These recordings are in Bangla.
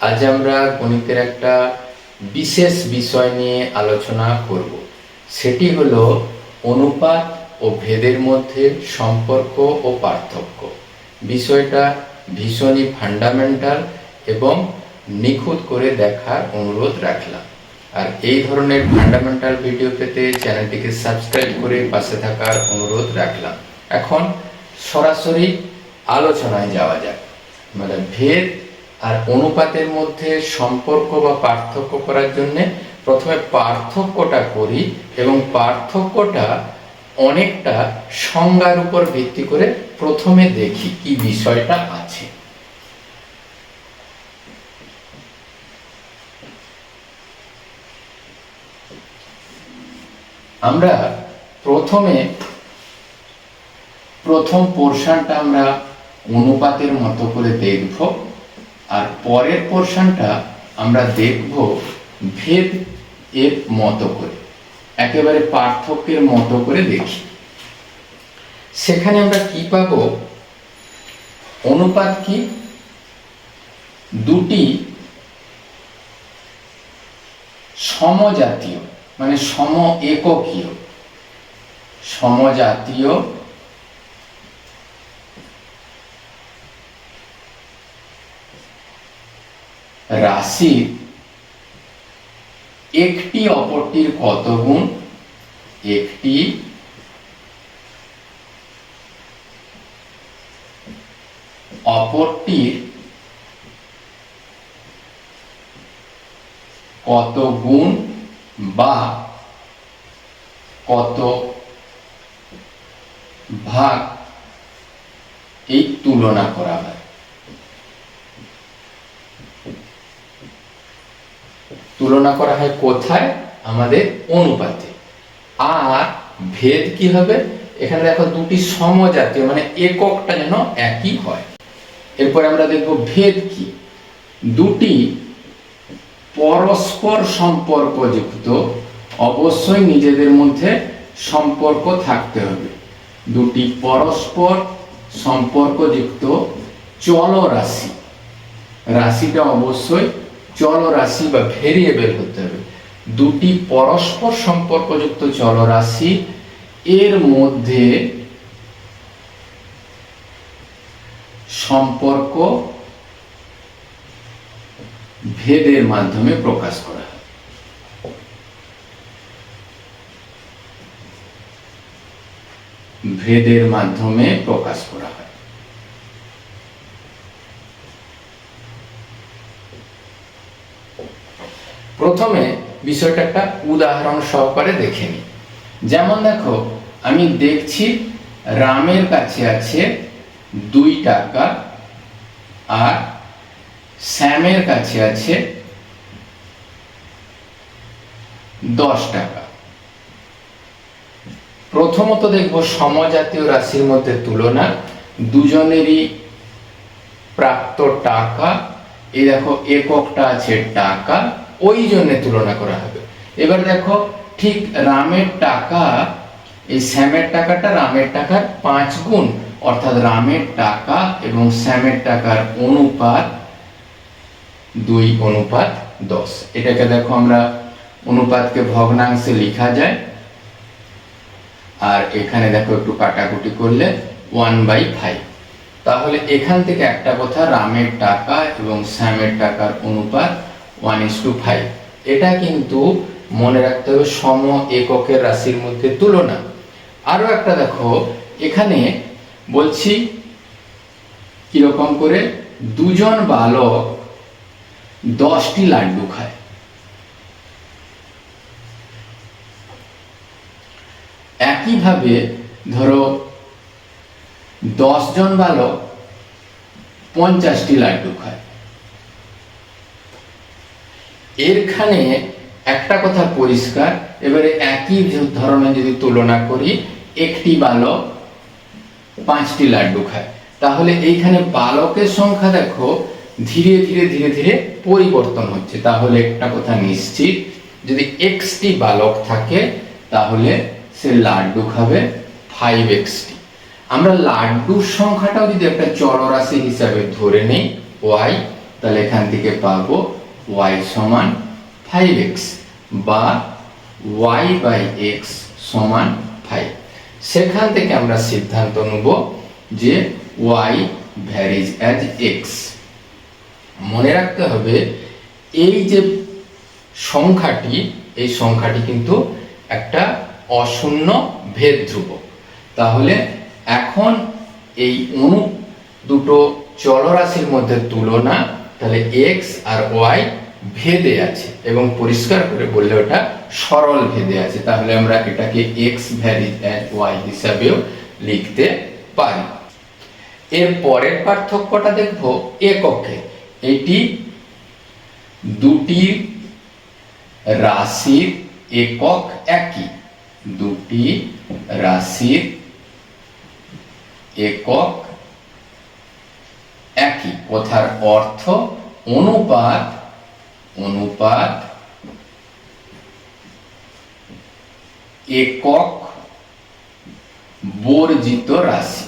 আজ আমরা গণিতের একটা বিশেষ বিষয় নিয়ে আলোচনা করব। সেটি হলো অনুপাত ও ভেদের মধ্যে সম্পর্ক ও পার্থক্য। বিষয়টা ভীষণই ফান্ডামেন্টাল এবং নিখুঁত করে দেখার অনুরোধ রাখলাম। আর এই ধরনের ফান্ডামেন্টাল ভিডিও পেতে চ্যানেলটিকে সাবস্ক্রাইব করে পাশে থাকার অনুরোধ রাখলাম। এখন সরাসরি আলোচনায় যাওয়া যাক। মানে ভেদ আর অনুপাতের মধ্যে সম্পর্ক বা পার্থক্য করার জন্য প্রথমে পার্থক্যটা করি এবং পার্থক্যটা অনেকটা সংজ্ঞার উপর ভিত্তি করে প্রথমে দেখি কি বিষয়টা আছে। আমরা প্রথম পোরশনটা আমরা অনুপাতের মতো করে দেখব, আর পরের পোরশনটা আমরা দেখব ভেদ এর মতো করে, একেবারে পার্থক্যের মতো করে দেখি। সেখানে আমরা কি পাবো? অনুপাত কি? দুটি সমজাতীয় মানে সম এককীয় সমজাতীয় রাশি একটি অপরটির কত গুণ, একটি অপরটির কত গুণ বা কত ভাগ এই তুলনা করা হয়। তুলনা করা হয় কোথায়? আমাদের অনুপাতে। আর ভেদ কি হবে? এখানে দেখো দুটি সমজাতীয় মানে এককটা যেন একই হয়। এরপর আমরা দেখব ভেদ কি। দুটি পরস্পর সম্পর্কযুক্ত, অবশ্যই নিজেদের মধ্যে সম্পর্ক থাকতে হবে। দুটি পরস্পর সম্পর্কযুক্ত চলরাশি, রাশিটা অবশ্যই চলরাশি বা ভেরিয়েবল হতে হবে। দুটি পরস্পর সম্পর্কযুক্ত চলরাশি এর মধ্যে সম্পর্ক ভেদের মাধ্যমে প্রকাশ করা হয়। ভেদের মাধ্যমে প্রকাশ করা হয়। প্রথমে বিষয়টা একটা উদাহরণ সহকারে দেখে নিই। যেমন দেখো, আমি দেখছি রামের কাছে আছে 2 টাকা আর শ্যামের কাছে আছে 10 টাকা। প্রথমত দেখব সমজাতীয় রাশির মধ্যে তুলনা, দুজনেরই প্রাপ্ত টাকা, এই দেখো এককটা আছে টাকা, ওই জন্য তুলনা করা হবে। এবার দেখো ঠিক রামের টাকা এই শ্যামের টাকাটা রামের টাকার 5 গুণ, অর্থাৎ রামের টাকা এবং শ্যামের টাকার অনুপাত 2:10। এটাকে দেখো আমরা অনুপাতকে ভগ্নাংশে লেখা যায়, আর এখানে দেখো একটু কাটাকুটি করলে 1/5। তাহলে এখান থেকে একটা কথা, রামের টাকা এবং শ্যামের টাকার অনুপাত 1:5। এটা কিন্তু মনে রাখতে হবে সম এককের রাশির মধ্যে তুলনা। আরো একটা দেখো, এখানে বলছি কিরকম করে, দুজন বালক 10টি লাড্ডু খায়। একইভাবে ধরো 10 জন বালক 50টি লাড্ডু খায়। এরখানে একটা কথা পরিষ্কার। এবারে একই ধরনের যদি তুলনা করি, একটি বালক 5টি লাড্ডু খায়, তাহলে এইখানে বালকের সংখ্যা দেখো ধীরে ধীরে ধীরে ধীরে পরিবর্তন হচ্ছে। তাহলে একটা কথা নিশ্চিত, যদি xটি বালক থাকে তাহলে সে লাড্ডু খাবে 5x। আমরা লাড্ডুর সংখ্যাটাও যদি একটা চলরাশি হিসাবে ধরে নেই y, তাহলে এখান থেকে পাবো y সমান 5x বা y বাই x সমান 5। সেখান থেকে আমরা সিদ্ধান্ত নেব যে y ভ্যারিজ অ্যাজ x। মনে রাখতে হবে এই যে সংখ্যাটি, এই সংখ্যাটি কিন্তু একটা অশূন্য ভেদ ধ্রুবক। তাহলে এখন এই দুটো চলরাশির মধ্যে তুলনা, তাহলে x আর y ভেদে আছে এবং পরিষ্কার করে বললে ওটা সরল ভেদে আছে। তাহলে আমরা এটাকে x ভ্যারিজ অ্যাজ y হিসাবেও লিখতে পারি। এর পরের পার্থক্যটা দেখবো এককে। এটি দুটি রাশির একক একই, দুটি রাশির একক একই। কথার অর্থ অনুপাত একক বর্জিত রাশি।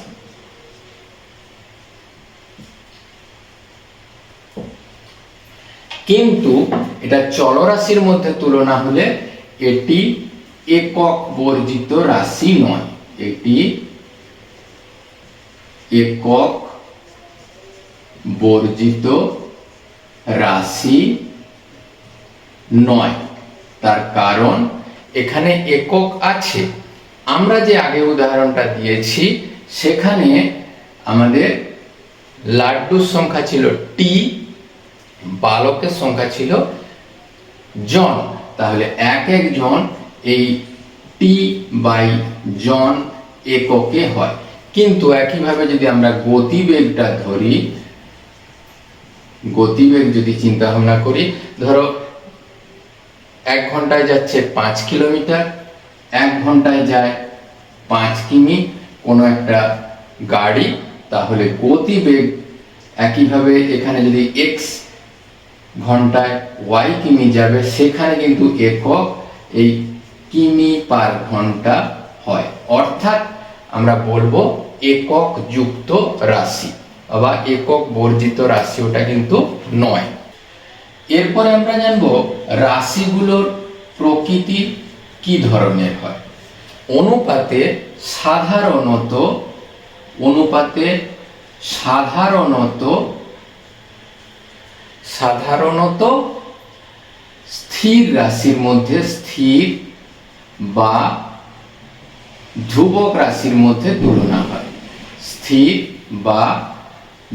কিন্তু এটা চলরাশির মধ্যে তুলনা হলে এটি একক বর্জিত রাশি নয়, এটি একক বর্জিত রাশি নয়। তার কারণ এখানে একক আছে। আমরা যে আগে উদাহরণটা দিয়েছি সেখানে আমাদের লাড্ডুর সংখ্যা ছিল টি, বালকের সংখ্যা ছিল জন। তাহলে এক জন এই টি বাই জন এককে হয়। কিন্তু একইভাবে যদি আমরা গতিবেগটা ধরি, গতিবেগ যদি চিন্তা ভাবনা করি, ধরো 1 ঘন্টায় যাচ্ছে 5 কিলোমিটার, 1 ঘন্টায় যায় 5 কিমি কোনো একটা গাড়ি, তাহলে গতিবেগ একইভাবে এখানে যদি x ঘন্টায় y কিমি যাবে, সেখানে কিন্তু একক এই কিমি পার ঘন্টা হয়। অর্থাৎ আমরা বলবো একক যুক্ত রাশি বা একক বর্জিত রাশি ওটা কিন্তু নয়। এরপরে আমরা জানবো রাশিগুলোর প্রকৃতি কি ধরনের হয়। অনুপাতে সাধারণত স্থির রাশির মধ্যে স্থির বা ধ্রুবক রাশির মধ্যে তুলনা হয়, স্থির বা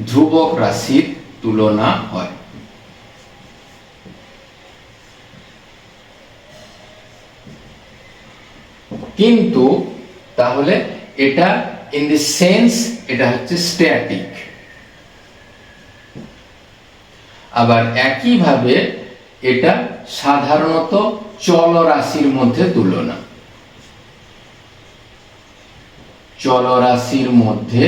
ধ্রুবক রাশির তুলনা হয়। কিন্তু তাহলে এটা ইন দি সেন্স এটা হচ্ছে স্ট্যাটিক। আবার একইভাবে এটা সাধারণত চলরাশির মধ্যে তুলনা, চলরাশির মধ্যে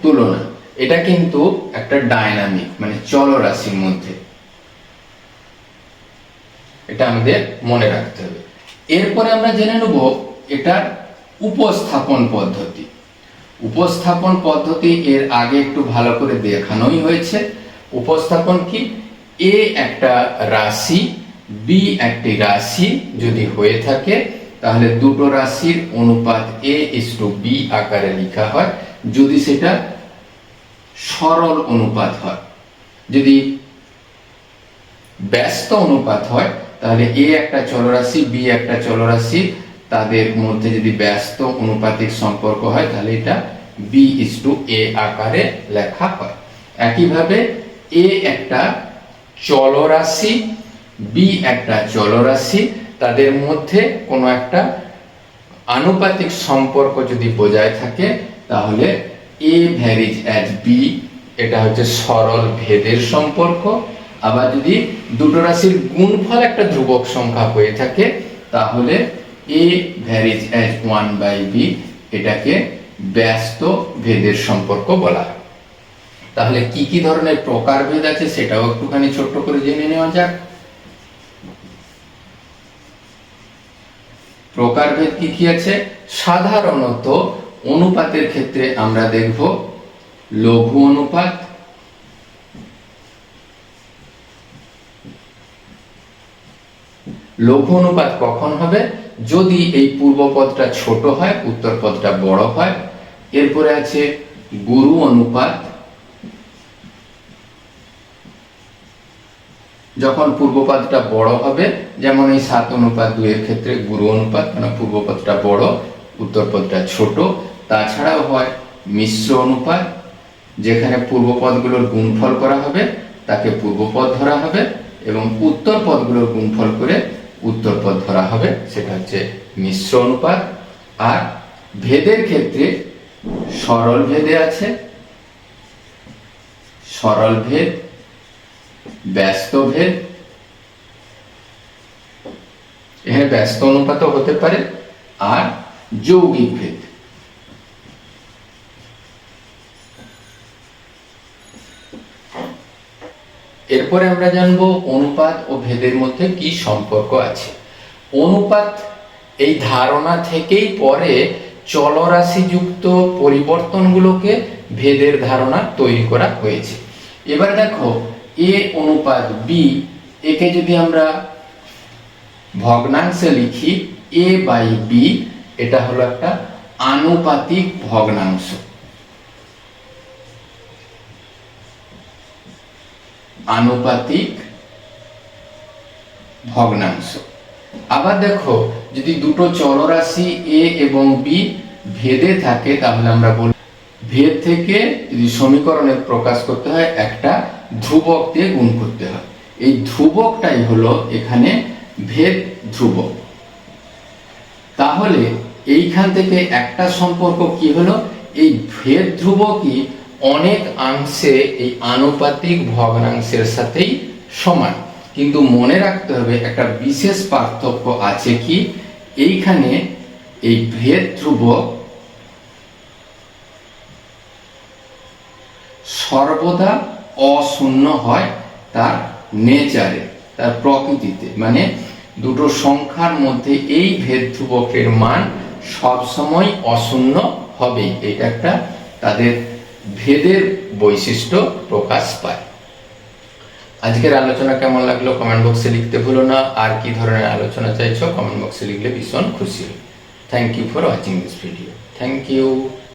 তুলনা। এটা কিন্তু একটা ডায়নামিক, মানে চলরাশির মধ্যে, এটা আমাদের মনে রাখতে হবে। এরপরে আমরা জেনে নেব এটার উপস্থাপন পদ্ধতি। উপস্থাপন পদ্ধতি এর আগে একটু ভালো করে দেখানোই হয়েছে। উপস্থাপন কি? এ একটা রাশি, বি একটি রাশি যদি হয়ে থাকে তাহলে দুটো রাশির অনুপাত a/b আকারে লেখা হয় যদি সেটা সরল অনুপাত হয়। যদি ব্যস্ত অনুপাত হয় তাহলে a একটা চলরাশি, b একটা চলরাশি, তাদের মধ্যে যদি ব্যস্ত অনুপাতিক সম্পর্ক হয় তাহলে এটা b/a আকারে লেখা হয়। একইভাবে a একটা চলরাশি, b একটা চলরাশি, তাদের মধ্যে কোনো একটা আনুপাতিক সম্পর্ক যদি বজায় থাকে তাহলে a ভ্যারিজ অ্যাজ b, এটা হচ্ছে সরল ভেদের সম্পর্ক। আবার যদি দুটো রাশির গুণফল একটা ধ্রুবক সংখ্যা হয়ে থাকে তাহলে a ভ্যারিজ অ্যাজ 1/b, এটাকে ব্যস্ত ভেদের সম্পর্ক বলা হয়। তাহলে কি কি ধরনের প্রকারভেদ আছে সেটাও একটুখানি ছোট্ট করে জেনে নেওয়া যাক। প্রকারভেদ কি কি আছে? সাধারণত অনুপাতের ক্ষেত্রে আমরা দেখব লঘু অনুপাত, লঘু অনুপাত কখন হবে? যদি এই পূর্ব পদটা ছোট হয়, উত্তর পদটা বড় হয়। এরপরে আছে গুরু অনুপাত, যখন পূর্ব পদটা বড় হবে, যেমন এই 7:2 এর ক্ষেত্রে গুরু অনুপাত, মানে পূর্ব পদটা বড় উত্তর পদটা ছোট। তাছাড়াও হয় মিশ্র অনুপাত, যেখানে পূর্ব পদগুলোর গুণফল করা হবে তাকে পূর্ব পদ ধরা হবে এবং উত্তর পদগুলোর গুণফল করে উত্তর পদ ধরা হবে, সেটা হচ্ছে মিশ্র অনুপাত। আর ভেদের ক্ষেত্রে সরল ভেদে আছে, সরল ভেদ, ব্যস্ত ভেদ, এখানে ব্যস্ত অনুপাতও হতে পারে, আর যৌগিক ভেদ। এরপরে আমরা জানবো অনুপাত ও ভেদের মধ্যে কি সম্পর্ক আছে। অনুপাত এই ধারণা থেকেই পরে চলরাশিযুক্ত পরিবর্তনগুলোকে ভেদের ধারণা তৈরি করা হয়েছে। এবার দেখো এ অনুপাত বি, একে যদি আমরা ভগ্নাংশে লিখি এ বাই বি, এটা হলো একটা আনুপাতিক ভগ্নাংশ। আনুপাতিক ভগ্নাংশ। আবার দেখো যদি দুটো চলরাশি এ এবং বি ভেদে থাকে, তাহলে আমরা বলব ভেদ থেকে যদি সমীকরণে প্রকাশ করতে হয় একটা ধ্রুবক দিয়ে গুণ করতে হয়। এই ধ্রুবকটাই হলো এখানে ভেদ ধ্রুবক। তাহলে এইখান থেকে একটা সম্পর্ক কি হলো, এই ভেদ ধ্রুবকই অনেক অংশে এই আনুপাতিক ভগ্নাংশের সাথেই সমান। কিন্তু মনে রাখতে হবে একটা বিশেষ পার্থক্য আছে, কি এইখানে এই ভেদ ধ্রুবক সর্বদা অশূন্য হয় তার নেচারে, তার প্রকৃতিতে। মানে দুটো সংখ্যার মধ্যে এই ভেদ ধ্রুবকের মান সবসময় অশূন্য হবে, এটা একটা তাদের ভেদের বৈশিষ্ট্য প্রকাশ পায়। আজকের আলোচনা কেমন লাগলো কমেন্ট বক্সে লিখতে ভুলো না। আর কি ধরনের আলোচনা চাইছো কমেন্ট বক্সে লিখলে ভীষণ খুশি হই। Thank you for watching this video. Thank you.